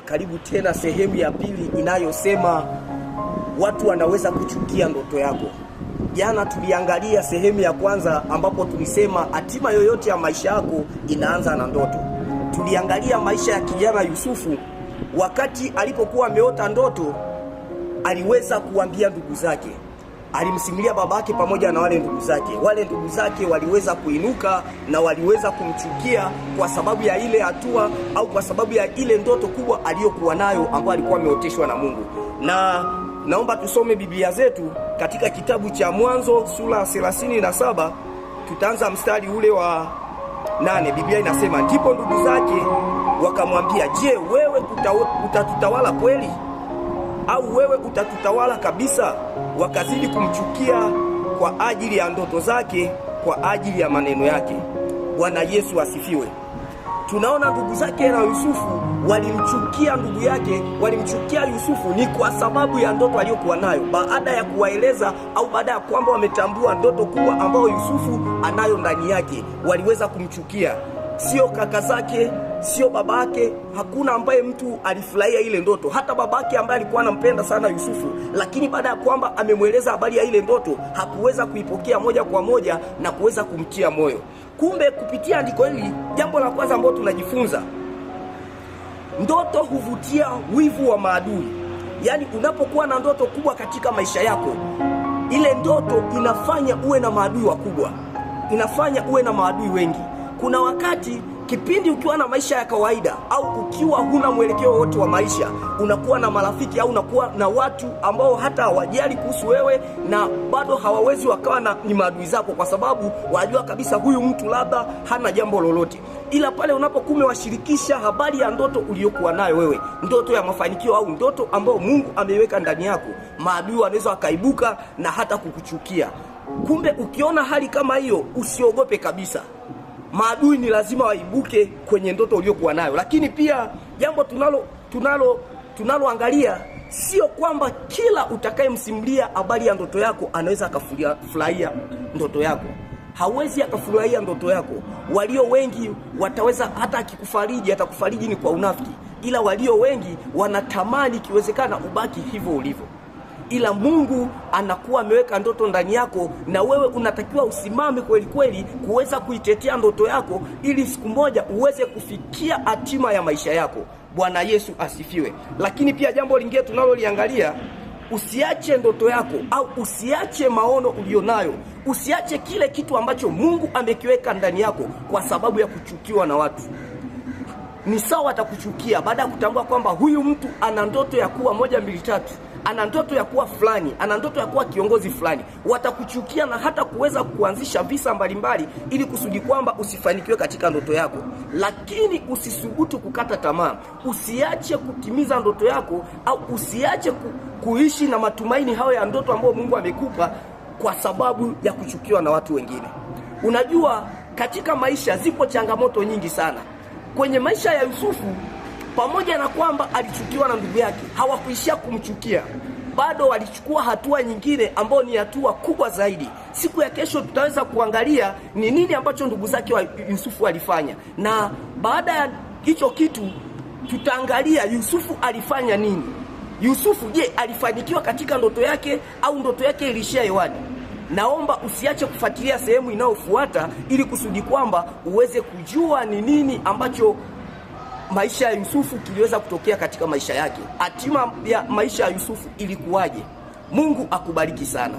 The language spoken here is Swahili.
Karibu tena sehemu ya pili inayosema watu wanaweza kuchukia ndoto yako. Jana tuliangalia sehemu ya kwanza ambapo tulisema hatima yoyote ya maisha yako inaanza na ndoto. Tuliangalia maisha ya kijana Yusufu. Wakati alipokuwa ameota ndoto, aliweza kuambia ndugu zake. Alimsimulia babake pamoja na wale ndugu zake. Wale ndugu zake waliweza kuinuka na waliweza kumchukia kwa sababu ya ile hatua au kwa sababu ya ile ndoto kubwa aliyokuwa nayo ambayo alikuwa ameoteshwa na Mungu. Na naomba tusome Biblia zetu katika kitabu cha Mwanzo sura 37. Tutaanza mstari ule wa 8. Biblia inasema, ndipo ndugu zake wakamwambia, "Je, wewe utatutawala kweli? Au wewe utatutawala kabisa?" Wakazidi kumchukia kwa ajili ya ndoto zake, kwa ajili ya maneno yake. Bwana Yesu asifiwe. Tunaona ndugu zake na Yusufu walimchukia ndugu yake, walimchukia Yusufu ni kwa sababu ya ndoto aliyokuwa nayo. Baada ya kuwaeleza au baada ya kwamba wametambua ndoto kubwa ambayo Yusufu anayo ndani yake, waliweza kumchukia. Sio kaka zake, sio babake, hakuna ambaye mtu alifurahia ile ndoto. Hata babake ambaye alikuwa anampenda sana Yusufu, lakini baada ya kwamba amemweleza habari ya ile ndoto, hakuweza kuipokea moja kwa moja na kuweza kumtia moyo. Kumbe kupitia andiko hili, jambo la kwanza ambalo tunajifunza, ndoto huvutia wivu wa maadui. Yaani unapokuwa na ndoto kubwa katika maisha yako, ile ndoto inafanya uwe na maadui wakubwa, inafanya uwe na maadui wengi. Kuna wakati kipindi ukiwa na maisha ya kawaida au ukiwa huna mwelekeo wote wa maisha, unakuwa na marafiki au unakuwa na watu ambao hata hawajali kuhusu wewe na bado hawawezi wakawa ni maadui zako, kwa sababu wajua kabisa huyu mtu labda hana jambo lolote. Ila pale unapokuwa umewashirikisha habari ya ndoto uliyokuwa nayo wewe, ndoto ya mafanikio au ndoto ambayo Mungu ameiweka ndani yako, maadui wanaweza wakaibuka na hata kukuchukia. Kumbe ukiona hali kama hiyo, usiogope kabisa. Maadui ni lazima waibuke kwenye ndoto uliyokuwa nayo. Lakini pia jambo tunaloangalia, sio kwamba kila utakayemsimulia habari ya ndoto yako anaweza akafurahia ndoto yako. Hawezi akafurahia ndoto yako. Walio wengi wataweza, hata akikufariji atakufariji ni kwa unafiki, ila walio wengi wanatamani kiwezekana ubaki hivyo ulivyo. Ila Mungu anakuwa ameweka ndoto ndani yako, na wewe unatakiwa usimame kweli kweli kuweza kuitetea ndoto yako, ili siku moja uweze kufikia hatima ya maisha yako. Bwana Yesu asifiwe. Lakini pia jambo lingine tunaloliangalia, usiache ndoto yako au usiache maono ulionayo, usiache kile kitu ambacho Mungu amekiweka ndani yako kwa sababu ya kuchukiwa na watu. Ni sawa atakuchukia baada ya kutambua kwamba huyu mtu ana ndoto ya kuwa 1 2 3, ana ndoto ya kuwa fulani, ana ndoto ya kuwa kiongozi fulani. Watakuchukia na hata kuweza kuanzisha visa mbalimbali ili kusudi kwamba usifanikiwe katika ndoto yako. Lakini usisubutu kukata tamaa. Usiache kutimiza ndoto yako au usiache kuishi na matumaini hayo ya ndoto ambayo Mungu amekupa kwa sababu ya kuchukiwa na watu wengine. Unajua, katika maisha zipo changamoto nyingi sana. Kwenye maisha ya Yusufu, pamoja na kwamba alichukiwa na ndugu yake, hawakuishia kumchukia. Bado walichukua hatua nyingine ambayo ni hatua kubwa zaidi. Siku ya kesho tutaweza kuangalia ni nini ambacho ndugu zake wa Yusufu walifanya. Na baada ya hicho kitu tutaangalia Yusufu alifanya nini. Yusufu, je, alifanikiwa katika ndoto yake au ndoto yake ilishia hewani? Naomba usiache kufuatilia sehemu inayofuata ili kusudi kwamba uweze kujua ni nini ambacho maisha ya Yusufu kiliweza kutokea katika maisha yake. Hatima ya maisha ya Yusufu ilikuwaje? Mungu akubariki sana.